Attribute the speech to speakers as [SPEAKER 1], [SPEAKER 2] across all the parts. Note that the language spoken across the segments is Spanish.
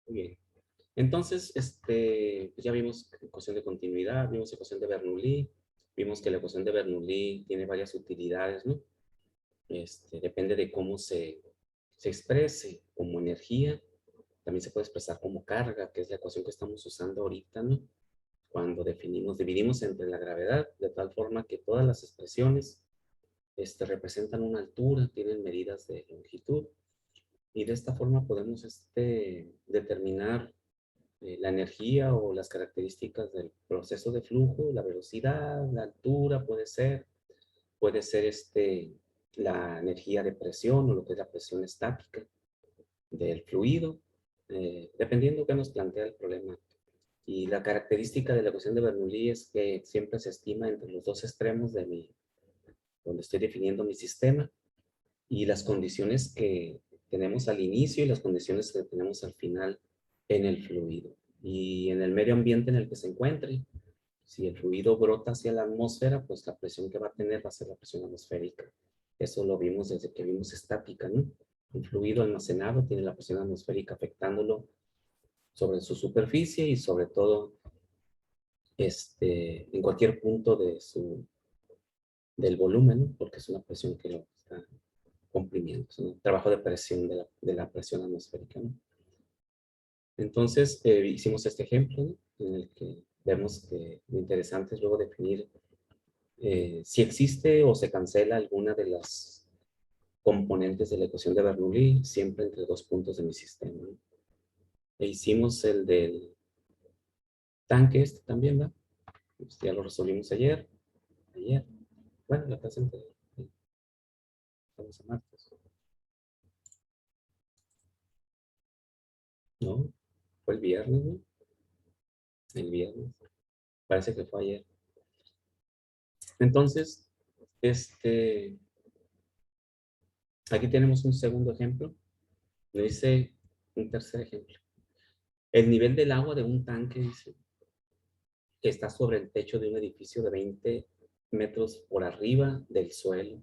[SPEAKER 1] Muy bien. Entonces, pues ya vimos ecuación de continuidad, vimos ecuación de Bernoulli, vimos que la ecuación de Bernoulli tiene varias utilidades, ¿no? Depende de cómo se exprese como energía, también se puede expresar como carga, que es la ecuación que estamos usando ahorita, ¿no? Cuando dividimos entre la gravedad, de tal forma que todas las expresiones representan una altura, tienen medidas de longitud, y de esta forma podemos determinar la energía o las características del proceso de flujo, la velocidad, la altura puede ser la energía de presión o lo que es la presión estática del fluido, dependiendo de qué nos plantea el problema. Y la característica de la ecuación de Bernoulli es que siempre se estima entre los dos extremos donde estoy definiendo mi sistema, y las condiciones que tenemos al inicio y las condiciones que tenemos al final en el fluido y en el medio ambiente en el que se encuentre. Si el fluido brota hacia la atmósfera, pues la presión que va a tener va a ser la presión atmosférica. Eso lo vimos desde que vimos estática, ¿no? Un fluido almacenado tiene la presión atmosférica afectándolo sobre su superficie y sobre todo en cualquier punto del volumen, ¿no? Porque es una presión que lo está comprimiendo. Es un trabajo de presión de la presión atmosférica, ¿no? Entonces, hicimos este ejemplo, ¿no? En el que vemos que lo interesante es luego definir si existe o se cancela alguna de las componentes de la ecuación de Bernoulli, siempre entre dos puntos de mi sistema, ¿no? E hicimos el del tanque también, ¿va? Ya lo resolvimos ayer. Bueno, la clase anterior. Estamos a martes. No, fue el viernes, ¿no? El viernes. Parece que fue ayer. Entonces, aquí tenemos un segundo ejemplo. Me dice un tercer ejemplo. El nivel del agua de un tanque, dice, que está sobre el techo de un edificio de 20 metros por arriba del suelo.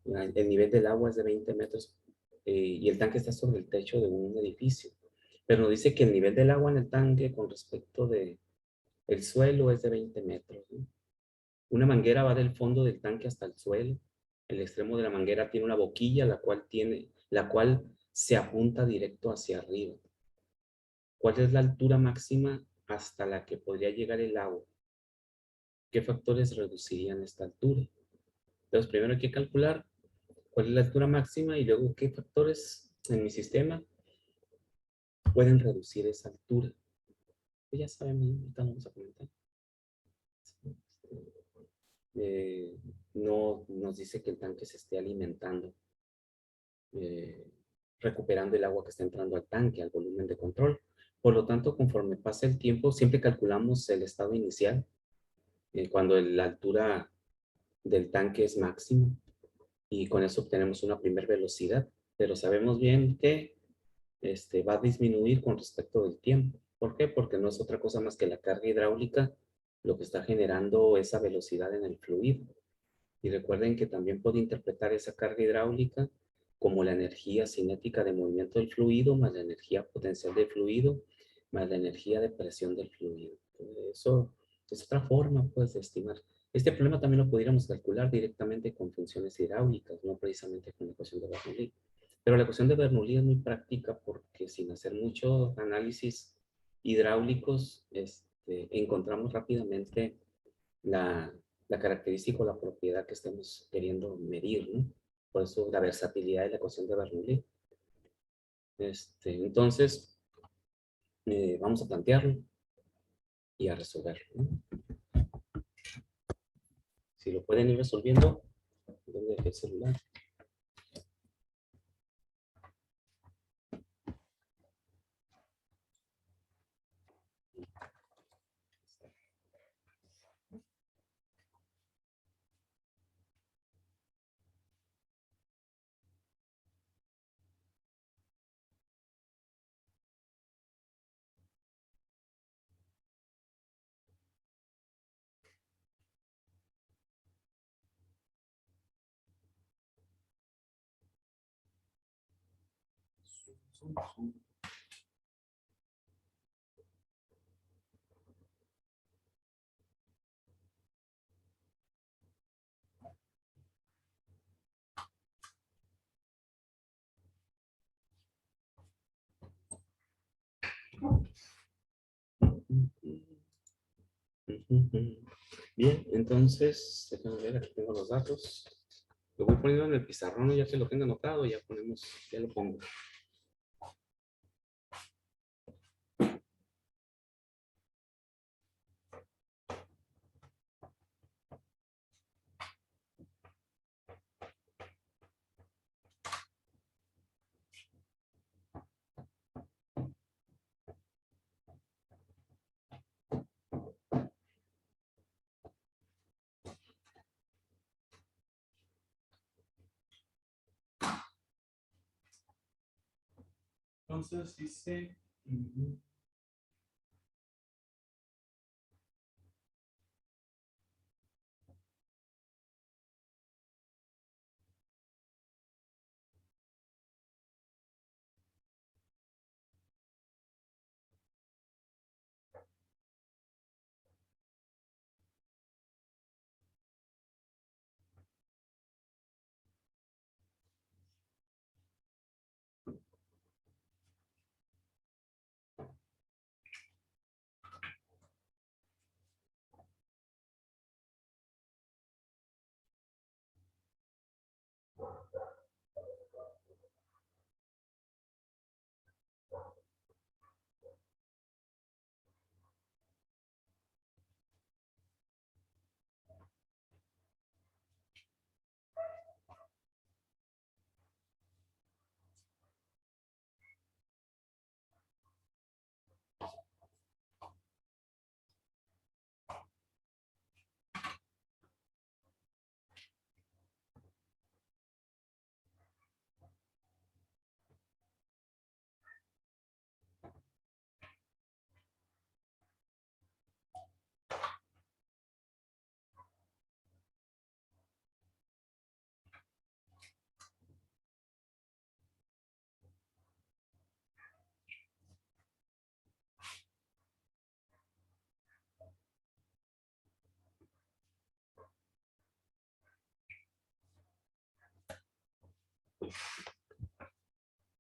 [SPEAKER 1] El nivel del agua es de 20 metros y el tanque está sobre el techo de un edificio. Pero nos dice que el nivel del agua en el tanque con respecto del suelo es de 20 metros, ¿no? Una manguera va del fondo del tanque hasta el suelo. El extremo de la manguera tiene una boquilla, la cual se apunta directo hacia arriba. ¿Cuál es la altura máxima hasta la que podría llegar el agua? ¿Qué factores reducirían esta altura? Entonces, primero hay que calcular cuál es la altura máxima y luego qué factores en mi sistema pueden reducir esa altura. Pues ya saben, ahorita vamos a comentar. Eh, no nos dice que el tanque se esté alimentando, eh, recuperando el agua que está entrando al tanque, al volumen de control. Por lo tanto, conforme pasa el tiempo, siempre calculamos el estado inicial, cuando la altura del tanque es máxima, y con eso obtenemos una primera velocidad, pero sabemos bien que va a disminuir con respecto del tiempo. ¿Por qué? Porque no es otra cosa más que la carga hidráulica lo que está generando esa velocidad en el fluido. Y recuerden que también puede interpretar esa carga hidráulica como la energía cinética de movimiento del fluido, más la energía potencial del fluido, más la energía de presión del fluido. Eso es otra forma, pues, de estimar. Este problema también lo pudiéramos calcular directamente con funciones hidráulicas, no precisamente con la ecuación de Bernoulli. Pero la ecuación de Bernoulli es muy práctica porque sin hacer mucho análisis hidráulicos, encontramos rápidamente la, la característica o la propiedad que estamos queriendo medir, ¿no? Por eso la versatilidad de la ecuación de Bernoulli. Entonces, vamos a plantearlo y a resolverlo, ¿no? Si lo pueden ir resolviendo, ¿dónde dejé el celular? Bien, entonces, déjame ver, aquí tengo los datos. Lo voy poniendo en el pizarrón, ya que lo tenga anotado, ya ponemos, ya lo pongo. Entonces dice,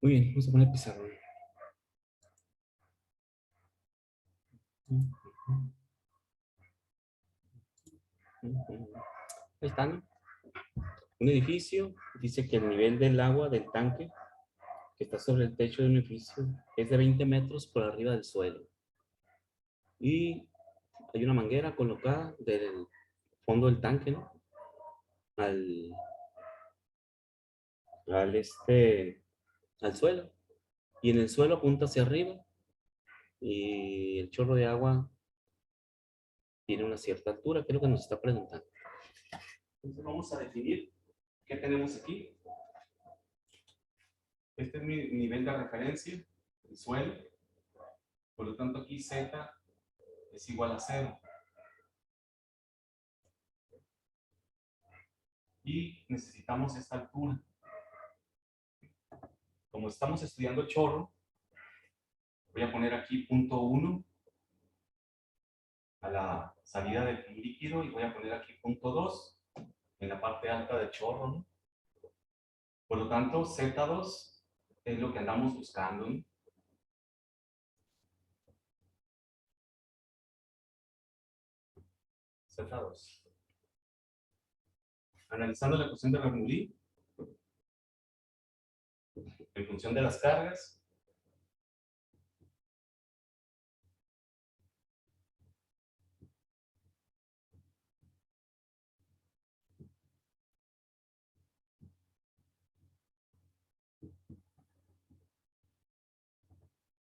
[SPEAKER 1] muy bien, vamos a poner pizarrón. Ahí están. Un edificio, dice que el nivel del agua del tanque que está sobre el techo de un edificio es de 20 metros por arriba del suelo. Y hay una manguera colocada del fondo del tanque, ¿no? Al, al suelo. Y en el suelo apunta hacia arriba y el chorro de agua tiene una cierta altura, que es lo que nos está preguntando. Entonces vamos a definir qué tenemos aquí. Este es mi nivel de referencia, el suelo. Por lo tanto aquí Z es igual a 0. Y necesitamos esta altura. Como estamos estudiando chorro, voy a poner aquí punto 1 a la salida del líquido y voy a poner aquí punto 2 en la parte alta del chorro, ¿no? Por lo tanto, Z2 es lo que andamos buscando, ¿no? Z2. Analizando la ecuación de Bernoulli en función de las cargas,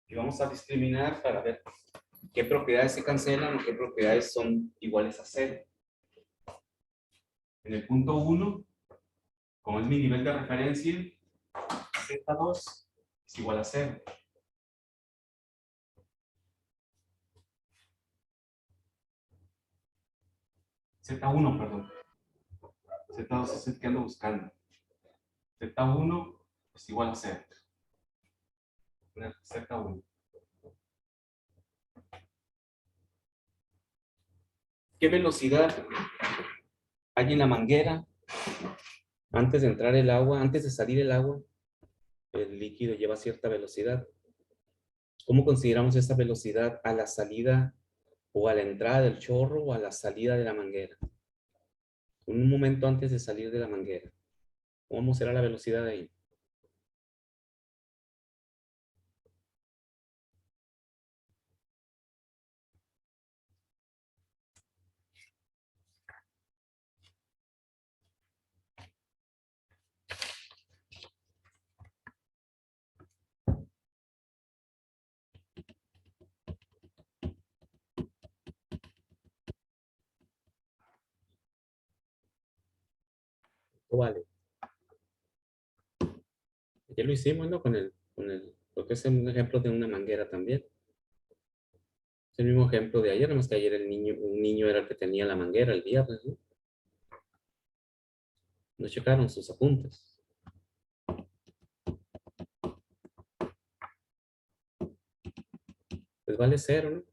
[SPEAKER 1] y vamos a discriminar para ver qué propiedades se cancelan o qué propiedades son iguales a 0. En el punto 1, como es mi nivel de referencia, Z2 es igual a 0. Z1, perdón. Z2 es el que ando buscando. Z1 es igual a 0. poner Z1. ¿Qué velocidad hay en la manguera? Antes de entrar el agua, antes de salir el agua, el líquido lleva cierta velocidad. ¿Cómo consideramos esa velocidad a la salida o a la entrada del chorro o a la salida de la manguera? Un momento antes de salir de la manguera. ¿Cómo será la velocidad de ahí? Vale. Ya lo hicimos, ¿no? Lo que es un ejemplo de una manguera también. Es el mismo ejemplo de ayer, nomás que ayer un niño era el que tenía la manguera el viernes, ¿no? No checaron sus apuntes. Pues vale cero, ¿no?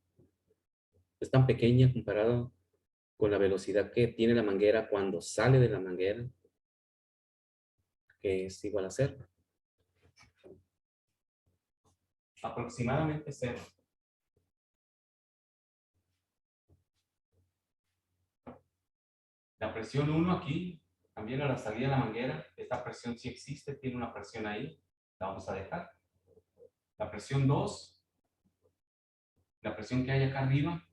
[SPEAKER 1] Es tan pequeña comparado con la velocidad que tiene la manguera cuando sale de la manguera, que es igual a cero. Aproximadamente cero. La presión 1 aquí, también a la salida de la manguera, esta presión sí existe, tiene una presión ahí, la vamos a dejar. La presión 2, la presión que hay acá arriba,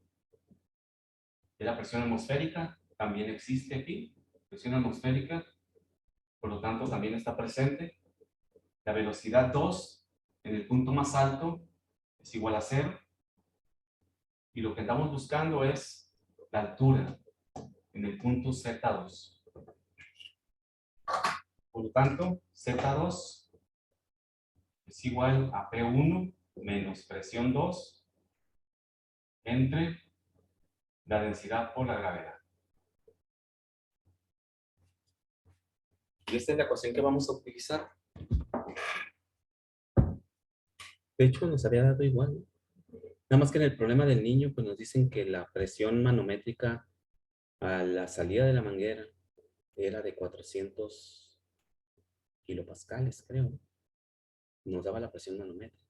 [SPEAKER 1] es la presión atmosférica, también existe aquí, presión atmosférica, por lo tanto también está presente. La velocidad 2 en el punto más alto es igual a 0. Y lo que estamos buscando es la altura en el punto Z2. Por lo tanto, Z2 es igual a P1 menos presión 2 entre la densidad por la gravedad. Y esta es la ecuación que vamos a utilizar. De hecho, nos había dado igual, ¿no? Nada más que en el problema del niño, pues nos dicen que la presión manométrica a la salida de la manguera era de 400 kilopascales, creo. Nos daba la presión manométrica.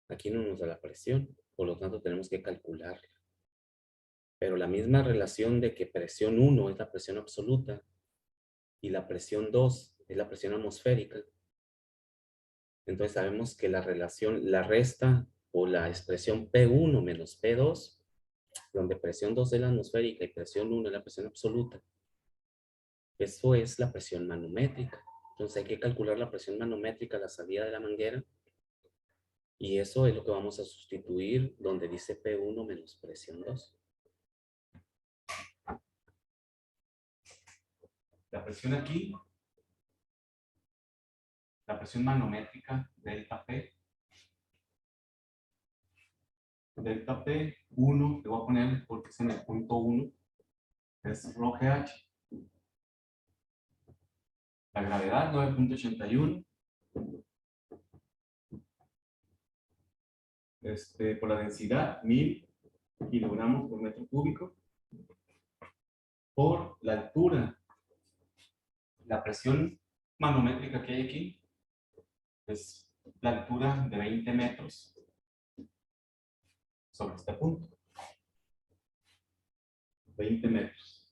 [SPEAKER 1] Aquí no nos da la presión, por lo tanto tenemos que calcularla. Pero la misma relación de que presión 1 es la presión absoluta y la presión 2 es la presión atmosférica. Entonces sabemos que la relación, la resta o la expresión P1 menos P2, donde presión 2 es la atmosférica y presión 1 es la presión absoluta, eso es la presión manométrica. Entonces hay que calcular la presión manométrica a la salida de la manguera y eso es lo que vamos a sustituir donde dice P1 menos presión 2. La presión aquí, la presión manométrica, delta P. Delta P1, le voy a poner porque es en el punto 1, es rho GH. La gravedad 9.81. Por la densidad 1000 kilogramos por metro cúbico. Por la altura, la presión manométrica que hay aquí es la altura de 20 metros sobre este punto. 20 metros.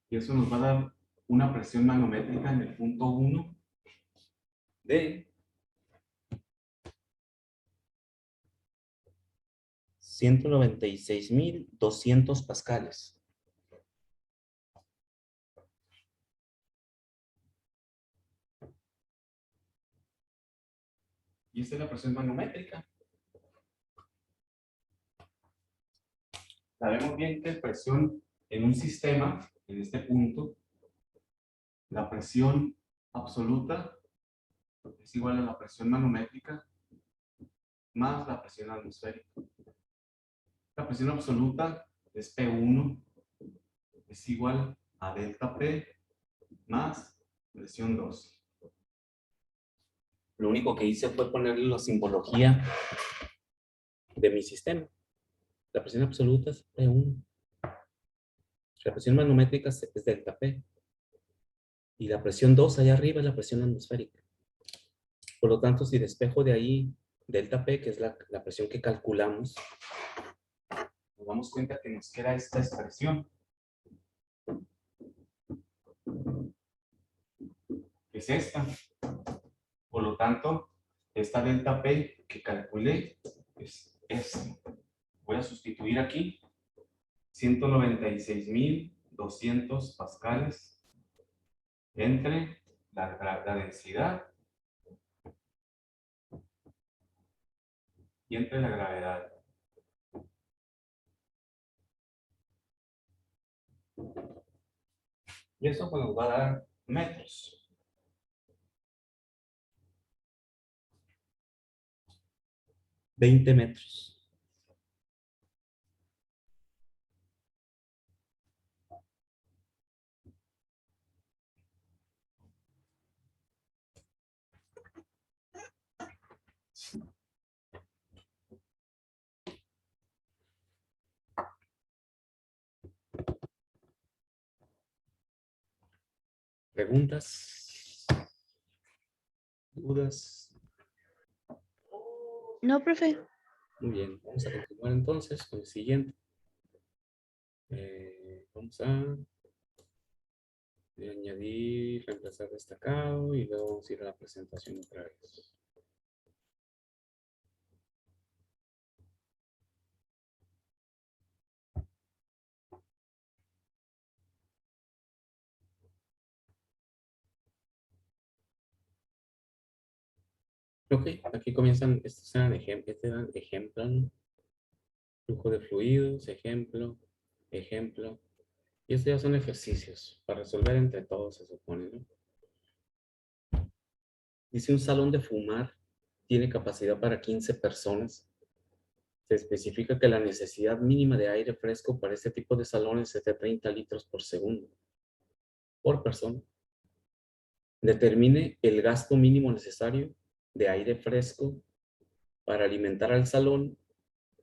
[SPEAKER 1] Y eso nos va a dar una presión manométrica en el punto 1 de 196.200 pascales. Y esta es la presión manométrica. Sabemos bien que presión en un sistema, en este punto, la presión absoluta es igual a la presión manométrica más la presión atmosférica. La presión absoluta es P1, es igual a delta P más presión 2. Lo único que hice fue ponerle la simbología de mi sistema. La presión absoluta es P1. La presión manométrica es delta P. Y la presión 2 allá arriba es la presión atmosférica. Por lo tanto, si despejo de ahí delta P, que es la presión que calculamos, nos damos cuenta que nos queda esta expresión. Que es esta. Por lo tanto, esta delta P que calculé es esta. Voy a sustituir aquí 196.200 pascales entre la densidad y entre la gravedad. Y eso pues, nos va a dar metros. $20 metros. ¿Preguntas? ¿Dudas?
[SPEAKER 2] No, profe.
[SPEAKER 1] Muy bien, vamos a continuar entonces con el siguiente. Vamos a añadir, reemplazar destacado y luego vamos a ir a la presentación otra vez. Ok, aquí comienzan, estos eran ejemplo, flujo de fluidos, ejemplo, ejemplo. Y estos ya son ejercicios para resolver entre todos, se supone, ¿no? Dice un salón de fumar tiene capacidad para 15 personas. Se especifica que la necesidad mínima de aire fresco para este tipo de salones es de 30 litros por segundo por persona. Determine el gasto mínimo necesario de aire fresco para alimentar al salón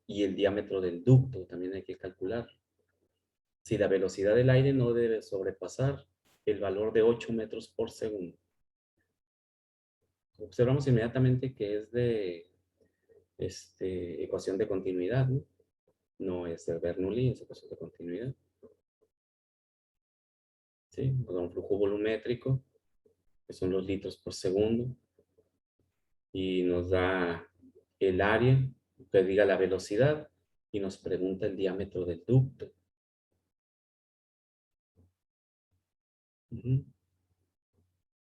[SPEAKER 1] y el diámetro del ducto, también hay que calcular. Si la velocidad del aire no debe sobrepasar el valor de 8 metros por segundo. Observamos inmediatamente que es de ecuación de continuidad, ¿no? No es de Bernoulli, es ecuación de continuidad. ¿Sí? Nos da un flujo volumétrico, que son los litros por segundo, y nos da el área, que diga la velocidad, y nos pregunta el diámetro del ducto.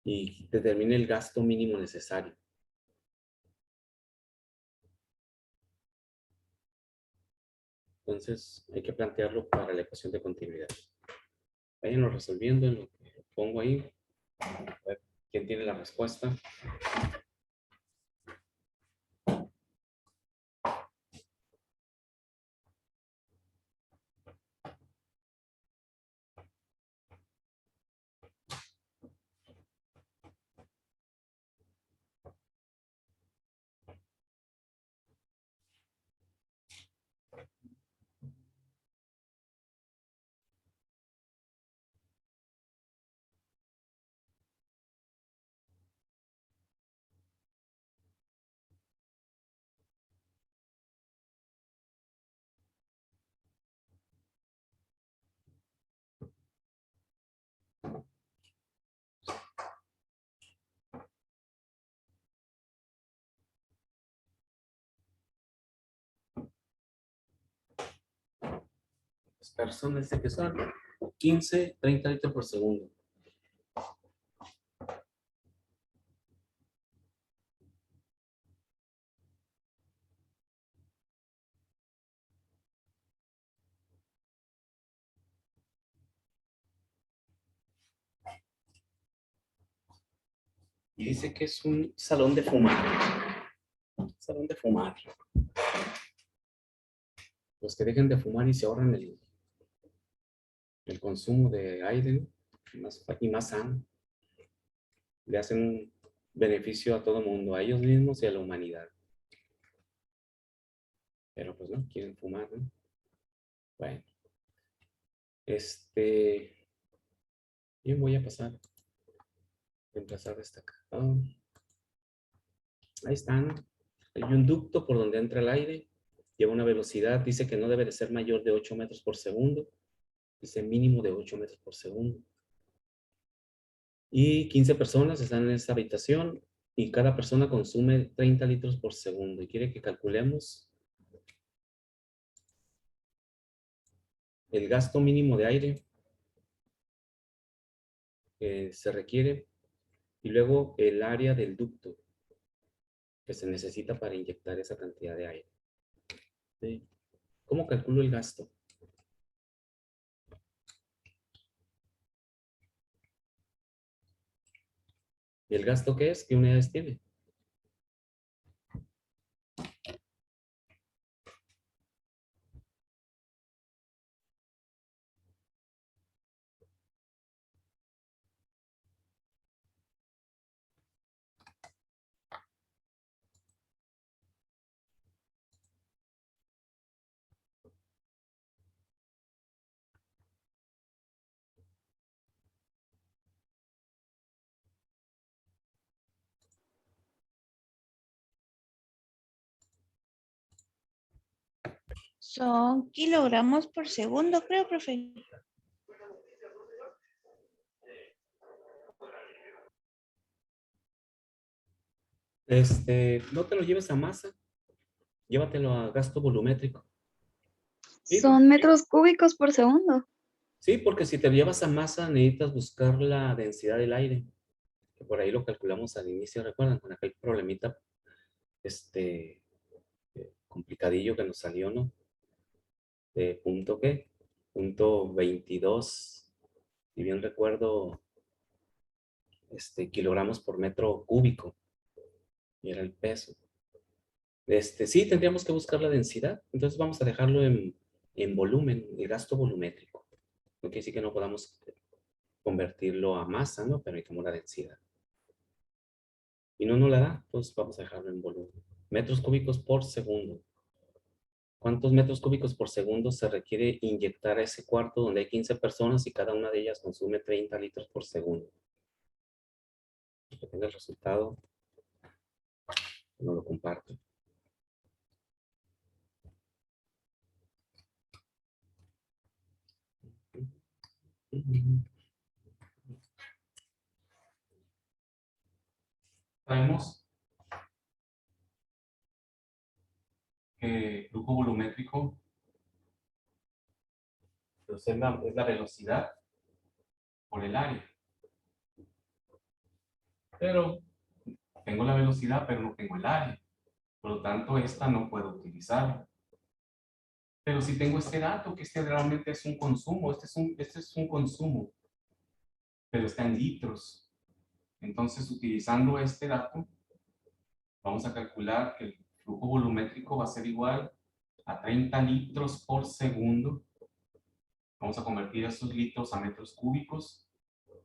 [SPEAKER 1] Y determine el gasto mínimo necesario. Entonces, hay que plantearlo para la ecuación de continuidad. Váyanlo resolviendo en lo que pongo ahí. A ver quién tiene la respuesta. Las personas de que son 15, 30 litros por segundo. Y dice que es un salón de fumar. Salón de fumar. Los que dejen de fumar y se ahorran el consumo de aire, ¿no? Y más sano. Le hacen beneficio a todo mundo, a ellos mismos y a la humanidad. Pero pues no, quieren fumar, ¿no? Bueno, bien, voy a reemplazar esta acá. Ahí están. Hay un ducto por donde entra el aire. Lleva una velocidad, dice que no debe de ser mayor de 8 metros por segundo. Dice mínimo de 8 metros por segundo. Y 15 personas están en esta habitación y cada persona consume 30 litros por segundo. Y quiere que calculemos el gasto mínimo de aire que se requiere y luego el área del ducto que se necesita para inyectar esa cantidad de aire. ¿Sí? ¿Cómo calculo el gasto? ¿Y el gasto qué es? ¿Qué unidades tiene?
[SPEAKER 2] Son kilogramos por segundo, creo, profe.
[SPEAKER 1] No te lo lleves a masa, llévatelo a gasto volumétrico. Sí,
[SPEAKER 3] Son metros cúbicos por segundo.
[SPEAKER 1] sí, porque si te llevas a masa necesitas buscar la densidad del aire, que por ahí lo calculamos al inicio, ¿recuerdan? Con aquel problemita, complicadillo que nos salió, ¿no? De punto, ¿qué? Punto 22, si bien recuerdo, kilogramos por metro cúbico, y era el peso. Sí, tendríamos que buscar la densidad, entonces vamos a dejarlo en volumen, el gasto volumétrico. No quiere decir que no podamos convertirlo a masa, ¿no? Pero necesitamos la densidad. Y no nos la da, pues vamos a dejarlo en volumen. Metros cúbicos por segundo. ¿Cuántos metros cúbicos por segundo se requiere inyectar a ese cuarto donde hay 15 personas y cada una de ellas consume 30 litros por segundo? Que tenga el resultado, no lo comparto. Sabemos que el flujo volumétrico pues, es la velocidad por el área. Pero tengo la velocidad, pero no tengo el área. Por lo tanto, esta no puedo utilizarla. Pero si tengo este dato, que realmente es un consumo, este es un consumo, pero está en litros. Entonces, utilizando este dato, vamos a calcular que el flujo volumétrico va a ser igual a 30 litros por segundo. Vamos a convertir esos litros a metros cúbicos.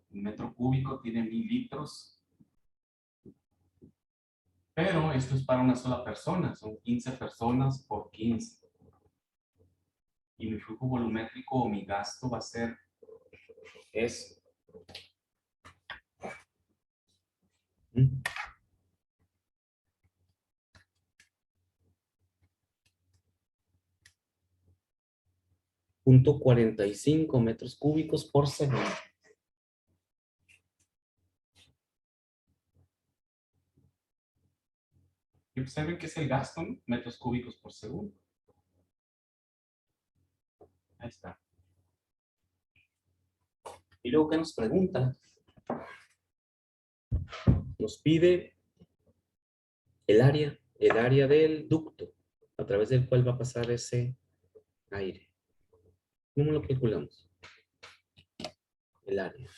[SPEAKER 1] Un metro cúbico tiene 1000 litros. Pero esto es para una sola persona, son 15 personas por 15. Y mi flujo volumétrico o mi gasto va a ser eso. .45 metros cúbicos por segundo. Y observen que es el gasto, ¿no? Metros cúbicos por segundo. Ahí está. Y luego, ¿qué nos pregunta? Nos pide el área del ducto, a través del cual va a pasar ese aire. ¿Cómo lo calculamos? El área.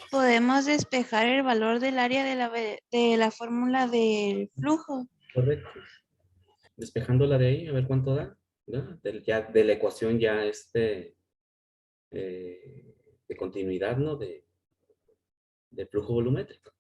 [SPEAKER 2] Podemos despejar el valor del área de la fórmula del flujo.
[SPEAKER 1] Correcto. Despejándola de ahí, a ver cuánto da. ¿No? Ya de la ecuación ya de continuidad, ¿no? de flujo volumétrico.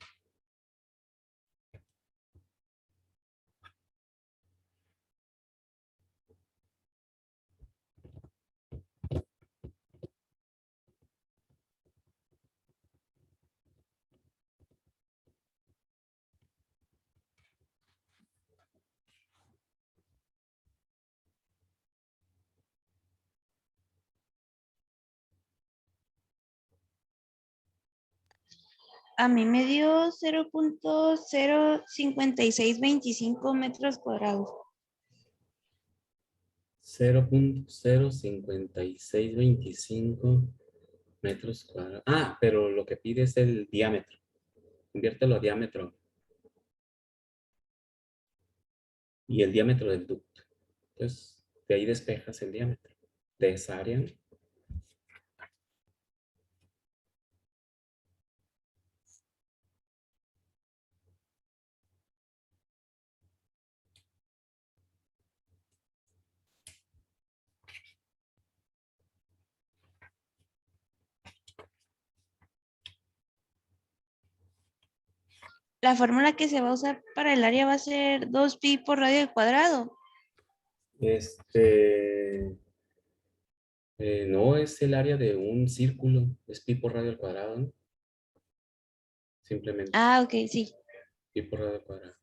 [SPEAKER 2] A mí me dio 0.05625 metros cuadrados.
[SPEAKER 1] 0.05625 metros cuadrados. Ah, pero lo que pide es el diámetro. Conviértelo a diámetro. Y el diámetro del ducto. Entonces, de ahí despejas el diámetro de esa área.
[SPEAKER 2] La fórmula que se va a usar para el área va a ser 2pi por radio al cuadrado.
[SPEAKER 1] No es el área de un círculo, es pi por radio al cuadrado, ¿no? Simplemente
[SPEAKER 2] Ah, ok, sí.
[SPEAKER 1] pi por radio al cuadrado.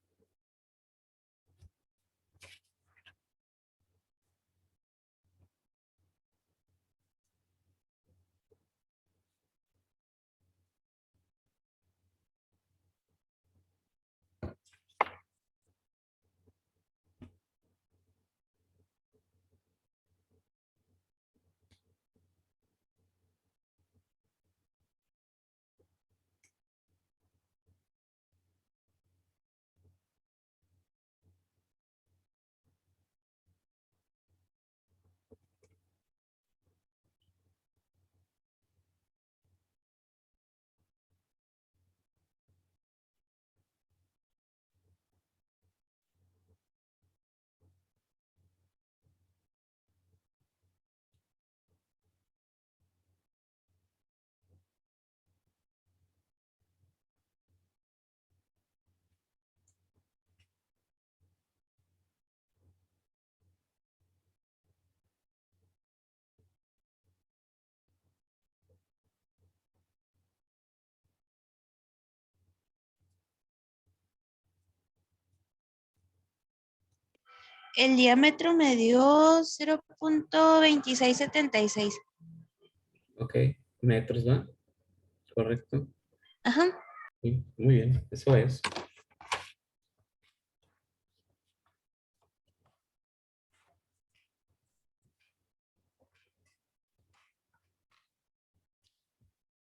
[SPEAKER 2] El diámetro me dio 0.2676.
[SPEAKER 1] Ok, metros, ¿va? Correcto.
[SPEAKER 2] Ajá.
[SPEAKER 1] Sí, muy bien, eso es.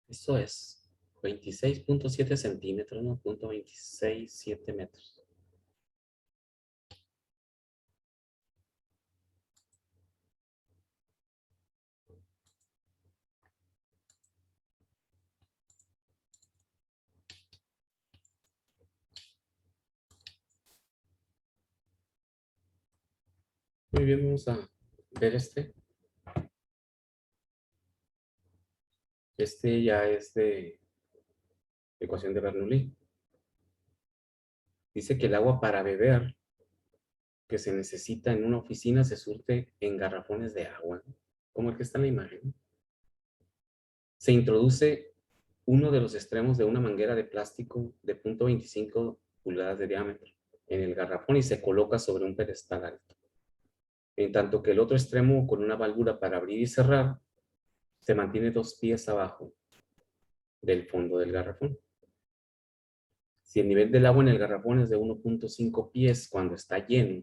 [SPEAKER 1] Eso es 26.7 centímetros, ¿no? 0.267 metros. Muy bien, vamos a ver este. Este ya es de ecuación de Bernoulli. Dice que el agua para beber que se necesita en una oficina se surte en garrafones de agua, como el que está en la imagen. Se introduce uno de los extremos de una manguera de plástico de 0.25 pulgadas de diámetro en el garrafón y se coloca sobre un pedestal alto. En tanto que el otro extremo, con una válvula para abrir y cerrar, se mantiene 2 pies abajo del fondo del garrafón. Si el nivel del agua en el garrafón es de 1.5 pies cuando está lleno,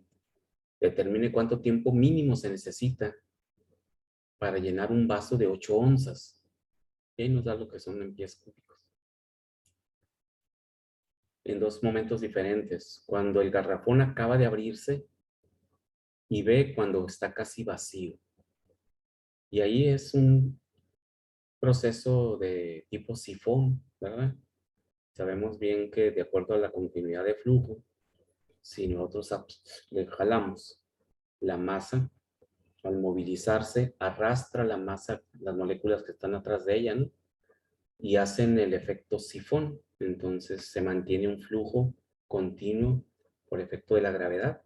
[SPEAKER 1] determine cuánto tiempo mínimo se necesita para llenar un vaso de 8 onzas. Y ahí nos da lo que son en pies cúbicos. En dos momentos diferentes. Cuando el garrafón acaba de abrirse y ve cuando está casi vacío. Y ahí es un proceso de tipo sifón, ¿verdad? Sabemos bien que de acuerdo a la continuidad de flujo, si nosotros le jalamos la masa, al movilizarse, arrastra la masa, las moléculas que están atrás de ella, ¿no? y hacen el efecto sifón. Entonces se mantiene un flujo continuo por efecto de la gravedad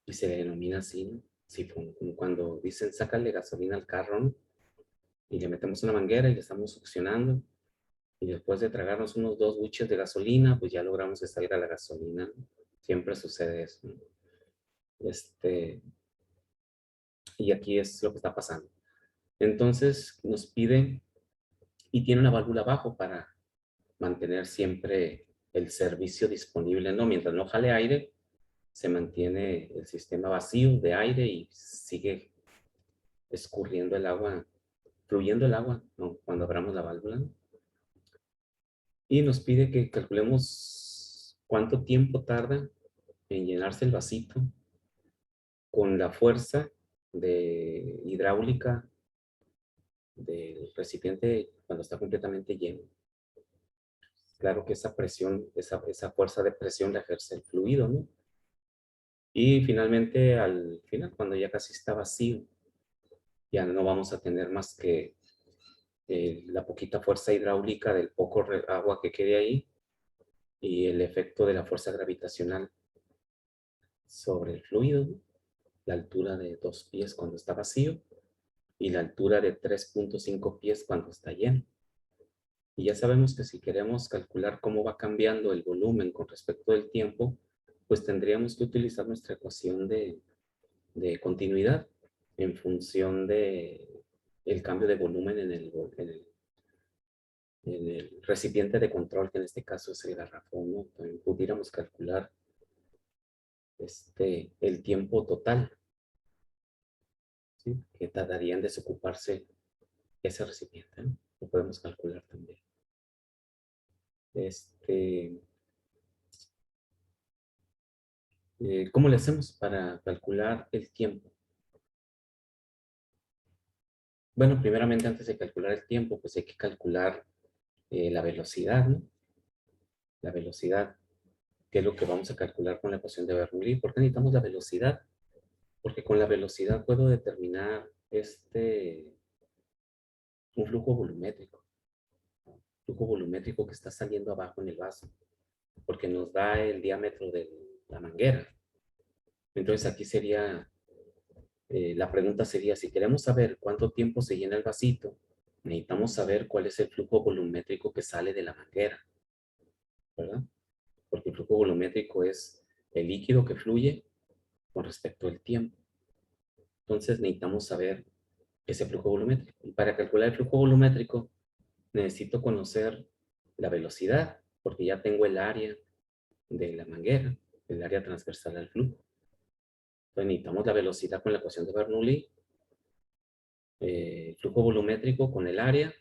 [SPEAKER 1] y se le denomina así, ¿no? Sifón. Como cuando dicen sácale gasolina al carro, ¿no? Y le metemos una manguera y le estamos succionando y después de tragarnos unos 2 buches de gasolina, pues ya logramos que salga la gasolina, ¿no? Siempre sucede eso, ¿no? Y aquí es lo que está pasando. Entonces nos pide, y tiene una válvula abajo para mantener siempre el servicio disponible, ¿no? Mientras no jale aire, se mantiene el sistema vacío de aire y sigue escurriendo el agua, fluyendo el agua, ¿no? Cuando abramos la válvula, ¿no? Y nos pide que calculemos cuánto tiempo tarda en llenarse el vasito con la fuerza de hidráulica del recipiente cuando está completamente lleno. Claro que esa presión, esa fuerza de presión la ejerce el fluido, ¿no? Y finalmente, al final, cuando ya casi está vacío, ya no vamos a tener más que la poquita fuerza hidráulica del poco agua que quede ahí y el efecto de la fuerza gravitacional sobre el fluido, ¿no? La altura de 2 pies cuando está vacío y la altura de 3.5 pies cuando está lleno. Y ya sabemos que si queremos calcular cómo va cambiando el volumen con respecto del tiempo, pues tendríamos que utilizar nuestra ecuación de continuidad en función de el cambio de volumen en el recipiente de control, que en este caso es el garrafón, ¿no? También pudiéramos calcular el tiempo total, ¿sí? Que tardaría en desocuparse ese recipiente, ¿no? Lo podemos calcular también. ¿Cómo le hacemos para calcular el tiempo? Bueno, primeramente antes de calcular el tiempo, pues hay que calcular la velocidad, ¿no? La velocidad, que es lo que vamos a calcular con la ecuación de Bernoulli. ¿Por qué necesitamos la velocidad? Porque con la velocidad puedo determinar un flujo volumétrico. Flujo volumétrico que está saliendo abajo en el vaso, porque nos da el diámetro de la manguera. Entonces aquí sería, la pregunta sería, si queremos saber cuánto tiempo se llena el vasito, necesitamos saber cuál es el flujo volumétrico que sale de la manguera, ¿verdad? Porque el flujo volumétrico es el líquido que fluye con respecto al tiempo. Entonces necesitamos saber ese flujo volumétrico. Y para calcular el flujo volumétrico necesito conocer la velocidad, porque ya tengo el área de la manguera, el área transversal al flujo. Entonces necesitamos la velocidad con la ecuación de Bernoulli, el flujo volumétrico con el área,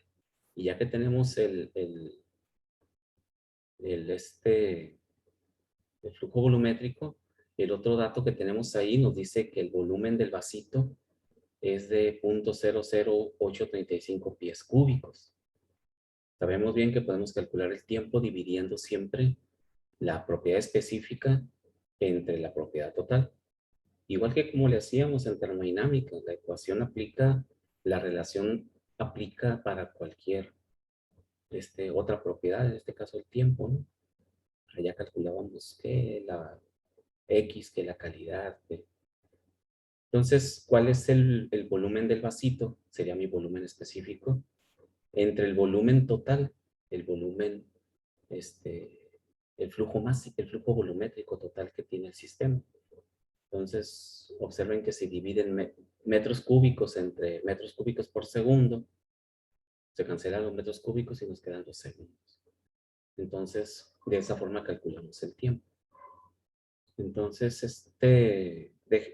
[SPEAKER 1] y ya que tenemos el flujo volumétrico, el otro dato que tenemos ahí nos dice que el volumen del vasito es de 0.00835 pies cúbicos. Sabemos bien que podemos calcular el tiempo dividiendo siempre la propiedad específica entre la propiedad total. Igual que como le hacíamos en termodinámica, la ecuación aplica, la relación aplica para cualquier otra propiedad, en este caso el tiempo, ¿no? Allá calculábamos que la X, que la calidad. Entonces, ¿cuál es el volumen del vasito? Sería mi volumen específico. Entre el volumen total, el volumen, el flujo volumétrico total que tiene el sistema. Entonces, observen que se dividen metros cúbicos entre metros cúbicos por segundo. Se cancelan los metros cúbicos y nos quedan los segundos. Entonces, de esa forma calculamos el tiempo. Entonces,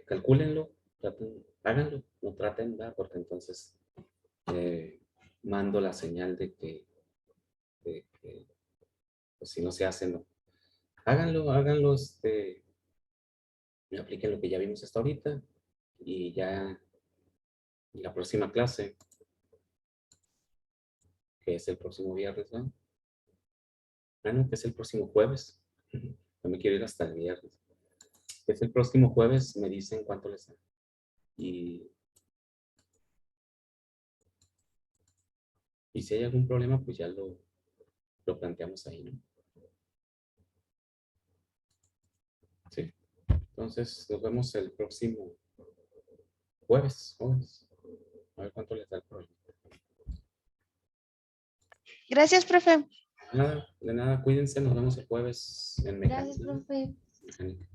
[SPEAKER 1] calcúlenlo, háganlo, no traten, ¿verdad? Porque entonces mando la señal de que pues, si no se hace, no. Háganlo, apliquen lo que ya vimos hasta ahorita y ya en la próxima clase, que es el próximo viernes, ¿no? No, que es el próximo jueves. No me quiero ir hasta el viernes. Que es el próximo jueves, me dicen cuánto les da. Y Y si hay algún problema, pues ya lo planteamos ahí, ¿no? Sí. Entonces, nos vemos el próximo jueves. A ver cuánto les da el problema.
[SPEAKER 2] Gracias, profe.
[SPEAKER 1] De nada, cuídense, nos vemos el jueves en
[SPEAKER 2] Gracias,
[SPEAKER 1] mecánica.
[SPEAKER 2] profe.
[SPEAKER 1] Mecánica.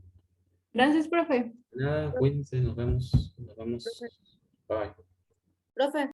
[SPEAKER 4] Gracias, profe.
[SPEAKER 1] De nada, cuídense, nos vemos. Bye.
[SPEAKER 4] Profe.